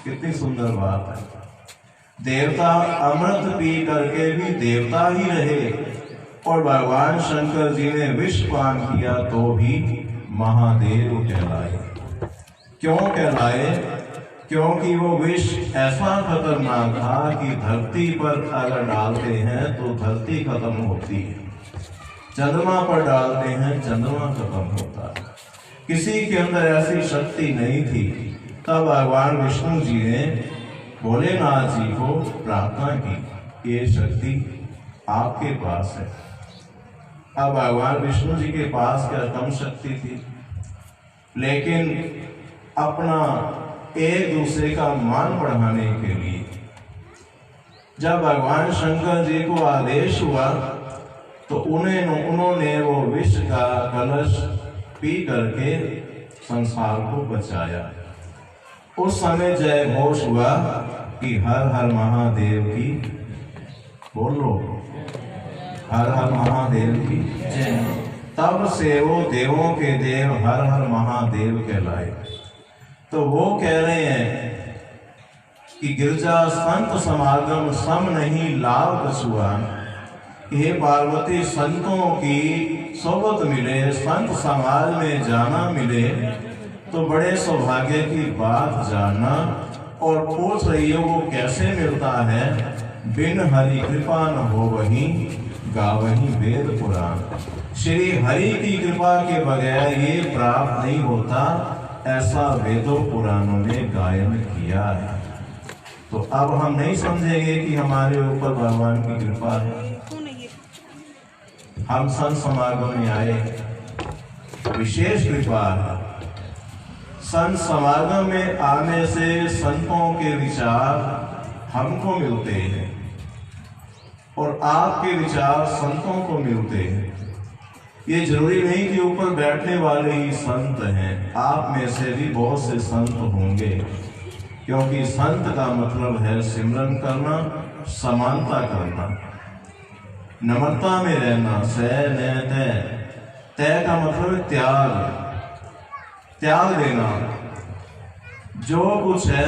कितनी सुंदर बात है। देवता अमृत पी करके भी देवता ही रहे, और भगवान शंकर जी ने विष पान किया तो भी महादेव कहलाए। क्यों कहलाए? क्योंकि वो विष ऐसा खतरनाक था कि धरती पर अगर डालते हैं तो धरती खत्म होती है, चंद्रमा पर डालते हैं चंद्रमा खत्म होता है। किसी के अंदर ऐसी शक्ति नहीं थी। तब भगवान विष्णु जी ने भोलेनाथ जी को प्रार्थना की, ये शक्ति आपके पास है। अब भगवान विष्णु जी के पास क्या कम शक्ति थी, लेकिन अपना एक दूसरे का मान बढ़ाने के लिए जब भगवान शंकर जी को आदेश हुआ तो उन्होंने वो विष का कलश पी करके संसार को बचाया। उस समय जय घोष हुआ कि हर हर महादेव की, बोलो हर हर महादेव की जय। तब से वो देवों के देव हर हर महादेव कहलाए। तो वो कह रहे हैं कि गिरजा संत समागम सम नहीं लाभ कछुआ। हे पार्वती, संतों की सोबत मिले, संत समाज में जाना मिले तो बड़े सौभाग्य की बात जानना। और पूछ रही हो वो कैसे मिलता है? बिन हरि कृपा न हो वही गावही वेद पुराण। श्री हरि की कृपा के बगैर ये प्राप्त नहीं होता, ऐसा वेदों पुराणों ने गायन किया है। तो अब हम नहीं समझेंगे कि हमारे ऊपर भगवान की कृपा है। हम संत समागम में आए, विशेष कृपा है। संत समागम में आने से संतों के विचार हमको मिलते हैं और आपके विचार संतों को मिलते हैं। ये जरूरी नहीं कि ऊपर बैठने वाले ही संत हैं, आप में से भी बहुत से संत होंगे, क्योंकि संत का मतलब है सिमरन करना, समानता करना, नम्रता में रहना। सह न तय, तय का मतलब त्याग, त्याग देना। जो कुछ है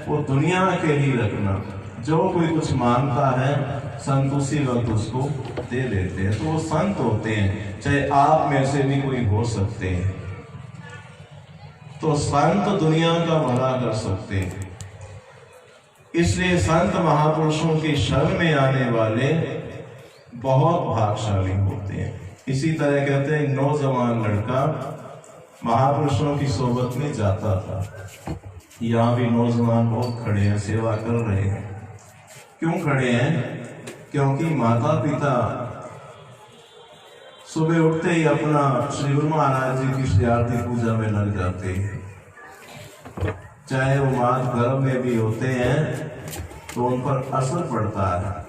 वो दुनिया के लिए रखना। जो कोई कुछ मांगता है संत उसी वक्त उसको दे देते हैं, तो वो संत होते हैं। चाहे आप में से भी कोई हो सकते हैं। तो संत दुनिया का भला कर सकते हैं। इसलिए संत महापुरुषों की शरण में आने वाले बहुत भाग्यशाली होते हैं। इसी तरह कहते हैं नौजवान लड़का महापुरुषों की सोबत में जाता था। यहाँ भी नौजवान बहुत खड़े हैं, सेवा कर रहे हैं। क्यों खड़े हैं? क्योंकि माता पिता सुबह उठते ही अपना श्री गुरु महाराज जी की श्री आरती पूजा में लग जाते हैं। चाहे वो मात गर्भ में भी होते हैं तो उन पर असर पड़ता है।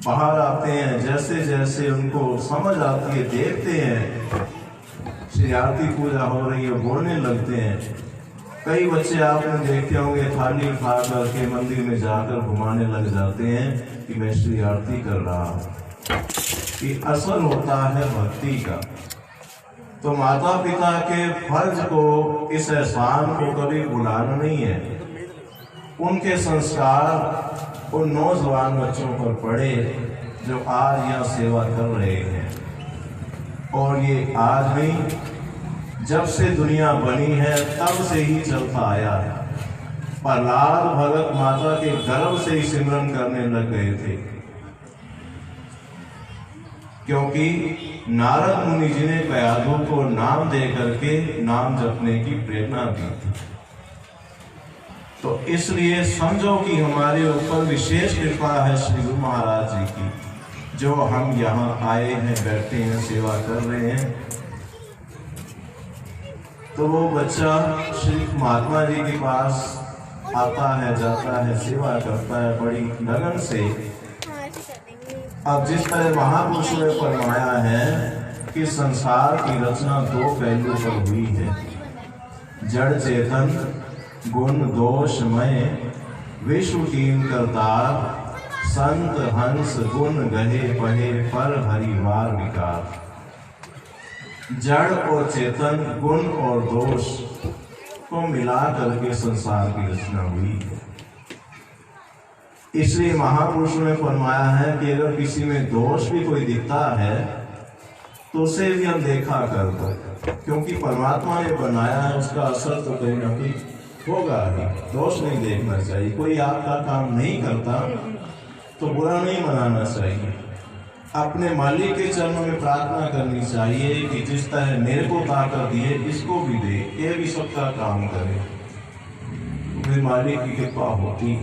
बाहर आते हैं, जैसे जैसे उनको समझ आती है, देखते हैं श्री आरती पूजा हो रही है, बोलने लगते हैं। कई बच्चे आपने देखे होंगे थाली उठा करके मंदिर में जाकर घुमाने लग जाते हैं कि मैं श्री आरती कर रहा हूँ। ये असर होता है भक्ति का। तो माता पिता के फर्ज को, इस एहसान को कभी भुलाना नहीं है। उनके संस्कार उन नौजवान बच्चों पर पड़े जो आज यहाँ सेवा कर रहे हैं। और ये आज नहीं, जब से दुनिया बनी है तब से ही चलता आया है। प्रहलाद भगत माता के गर्भ से ही सिमरन करने लग गए थे, क्योंकि नारद मुनि जी ने कयाधु को नाम दे करके नाम जपने की प्रेरणा दी थी। तो इसलिए समझो कि हमारे ऊपर विशेष कृपा है श्री गुरु महाराज जी की, जो हम यहाँ आए हैं, बैठे हैं, सेवा कर रहे हैं। तो वो बच्चा श्री महात्मा जी के पास आता है, जाता है, सेवा करता है बड़ी लगन से। अब जिस तरह महापुरुषों ने फरमाया है कि संसार की रचना दो पहलू पर हुई है, जड़ चेतन गुण दोषमय विश्व कीन करतार, संत हंस गुण गहे पहे पर हरिवार विकार। जड़ और चेतन, गुण और दोष, को मिला करके संसार की रचना हुई है। इसलिए महापुरुषों ने फरमाया है कि अगर किसी में दोष भी कोई दिखता है तो उसे भी हम देखा कर दो, क्योंकि परमात्मा ने बनाया है, उसका असर तो कहीं ना कहीं होगा ही। दोष नहीं देखना चाहिए। कोई आपका काम नहीं करता तो बुरा नहीं मनाना चाहिए। अपने मालिक के चरणों में प्रार्थना करनी चाहिए कि जिस तरह मेरे को ताकत दिए इसको भी दे, ये भी सबका काम करे, तो फिर मालिक की कृपा होती।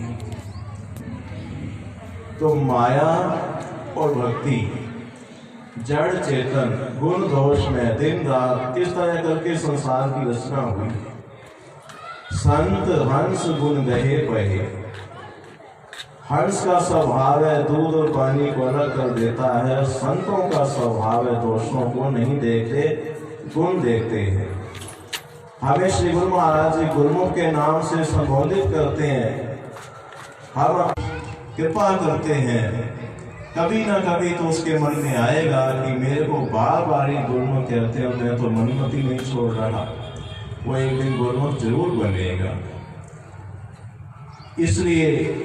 तो माया और भक्ति, जड़ चेतन, गुण दोष में दिन रात किस तरह करके संसार की रचना हुई। संत हंस गुण गहे पहे। हंस का स्वभाव है दूध और पानी को अलग कर देता है। संतों का स्वभाव है दोषों को नहीं देखते, गुण देखते हैं। हमें श्री गुरु महाराज जी गुरुमुख के नाम से संबोधित करते हैं, हम कृपा करते हैं। कभी ना कभी तो उसके मन में आएगा कि मेरे को बार बार ही गुरुमुख कहते हैं, मैं तो मनमति नहीं छोड़ रहा। वो एक दिन गुरुमुख जरूर बनेगा। इसलिए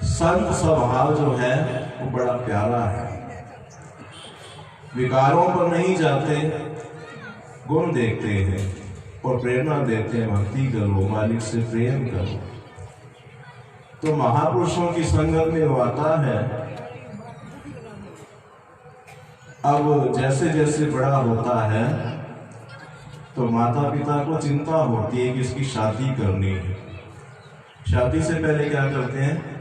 संत स्वभाव जो है वो बड़ा प्यारा है। विकारों पर नहीं जाते, गुण देखते हैं और प्रेरणा देते हैं, भक्ति करो, मालिक से प्रेम करो। तो महापुरुषों की संगत में वो आता है। अब जैसे जैसे बड़ा होता है तो माता पिता को चिंता होती है कि इसकी शादी करनी है। शादी से पहले क्या करते हैं?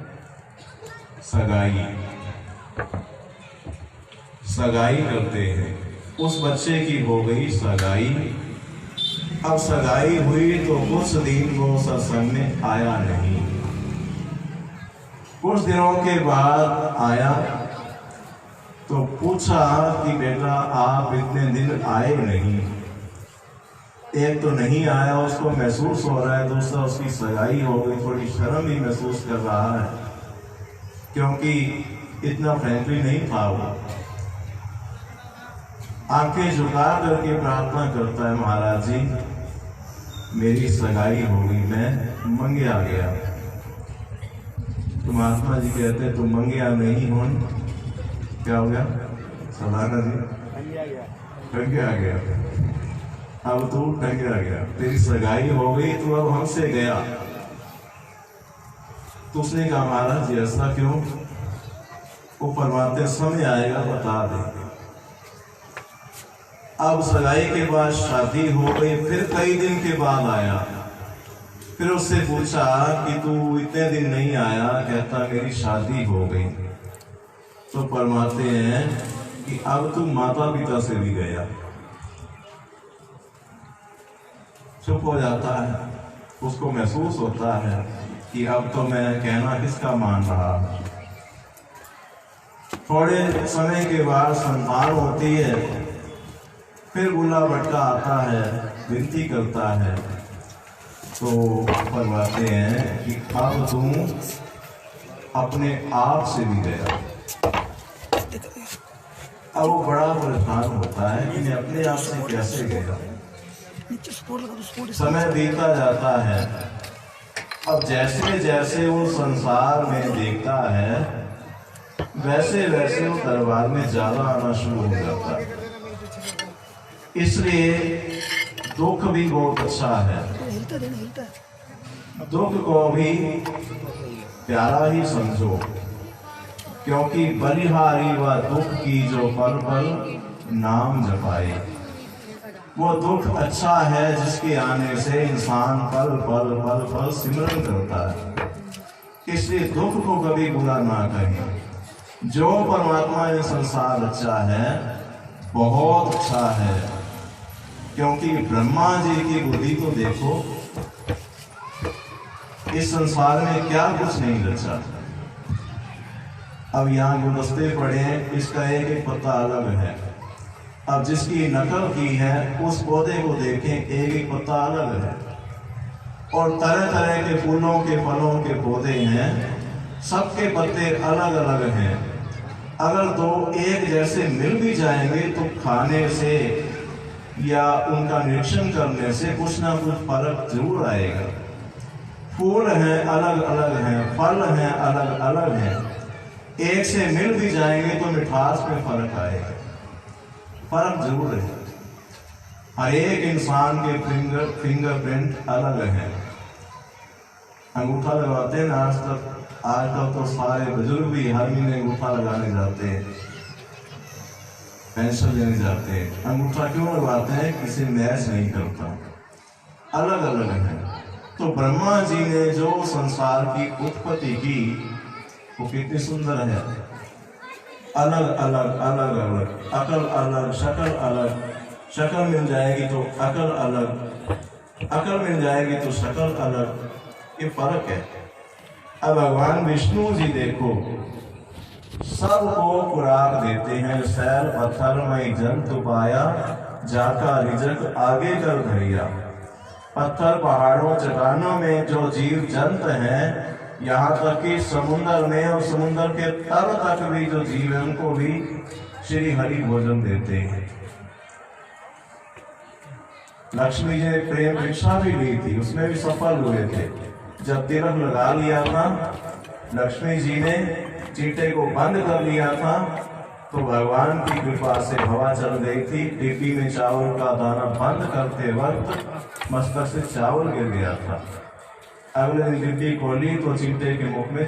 सगाई करते हैं। उस बच्चे की हो गई सगाई। अब सगाई हुई तो कुछ दिन वो सत्संग में आया नहीं। कुछ दिनों के बाद आया तो पूछा कि बेटा आप इतने दिन आए नहीं। एक तो नहीं आया, उसको महसूस हो रहा है, दूसरा उसकी सगाई हो गई, थोड़ी शर्म भी महसूस कर रहा है, क्योंकि इतना फ्रेंकली नहीं था वो। आंखें झुका करके प्रार्थना करता है, महाराज जी मेरी सगाई हो गई, मैं मंगिया गया। तो महात्मा जी कहते तुम मंगिया नहीं हो, क्या हो गया? सदाना जी टंगे आ गया। अब तू टंगे आ गया, तेरी सगाई हो गई तो अब हमसे गया। तो उसने कहा महाराज जी ऐसा क्यों? वो परमात्मा समय आएगा बता देंगे। अब सगाई के बाद शादी हो गई, फिर कई दिन के बाद आया। फिर उससे पूछा कि तू इतने दिन नहीं आया, कहता मेरी शादी हो गई। तो फरमाते हैं कि अब तू माता पिता से भी गया। चुप हो जाता है, उसको महसूस होता है कि अब तो मैं कहना किसका मान रहा। थोड़े समय के बाद संतान होती है, फिर बुला भटका आता है, विनती करता है, तो फरमाते हैं कि अब तुम अपने आप से भी गया। अब वो बड़ा परेशान होता है कि मैं अपने आप से कैसे गया। समय बीतता जाता है। अब जैसे जैसे वो संसार में देखता है, वैसे वैसे वो दरबार में ज्यादा आना शुरू हो जाता है। इसलिए दुख भी बहुत अच्छा है, दुख को भी प्यारा ही समझो, क्योंकि बलिहारी व दुख की जो पल पल नाम जपाए। वो दुख अच्छा है जिसके आने से इंसान पल पल पल पल सिमरन करता है। इसलिए दुख को कभी बुरा ना कहें। जो परमात्मा ने संसार रचा है बहुत अच्छा है, क्योंकि ब्रह्मा जी की बुद्धि तो देखो, इस संसार में क्या कुछ नहीं रचा। अब यहाँ गुलदस्ते पड़े हैं, इसका एक एक पत्ता अलग है। अब जिसकी नकल की है उस पौधे को देखें, एक एक पत्ता अलग है। और तरह तरह के फूलों के फलों के पौधे हैं, सबके पत्ते अलग अलग हैं। अगर दो एक जैसे मिल भी जाएंगे तो खाने से या उनका निरीक्षण करने से कुछ ना कुछ फर्क जरूर आएगा। फूल हैं अलग अलग हैं, फल हैं अलग अलग हैं, एक से मिल भी जाएंगे तो मिठास में फर्क आएगा, फर्क जरूर है। हर एक इंसान के फिंगरप्रिंट अलग है। अंगूठा लगाते हैं ना, आजकल तो सारे बुजुर्ग भी हर महीने अंगूठा लगाने जाते हैं, पेंशन लेने जाते हैं। अंगूठा क्यों लगाते हैं? किसी मैच नहीं करता, अलग अलग है। तो ब्रह्मा जी ने जो संसार की उत्पत्ति की वो कितनी सुंदर है, अलग अलग अलग अलग, अकल अलग, शकल अलग, शकल मिल जाएगी तो अकल अलग, अकल मिल जाएगी तो शकल अलग, ये फर्क है। अब भगवान विष्णु जी देखो, सबको खुराक देते हैं। सैल पत्थर में जंतु पाया, जाका रिजक आगे कर धरिया। पत्थर पहाड़ों चट्टानों में जो जीव जंत हैं, यहाँ तक कि समुन्द्र में और समुद्र के तल तक भी जो जीव हैं उनको भी श्री हरि भोजन देते हैं। लक्ष्मी जी ने प्रेम परीक्षा भी ली थी, उसमें भी सफल हुए थे। जब तिलक लगा लिया था, लक्ष्मी जी ने चींटे को बंद कर लिया था, तो भगवान की कृपा से हवा चल गई थी। डिब्बी में चावल का दाना बंद करते वक्त मस्तक से चावल गिर गया था। अगले दिन डिब्बी खोली तो चींटे के मुख में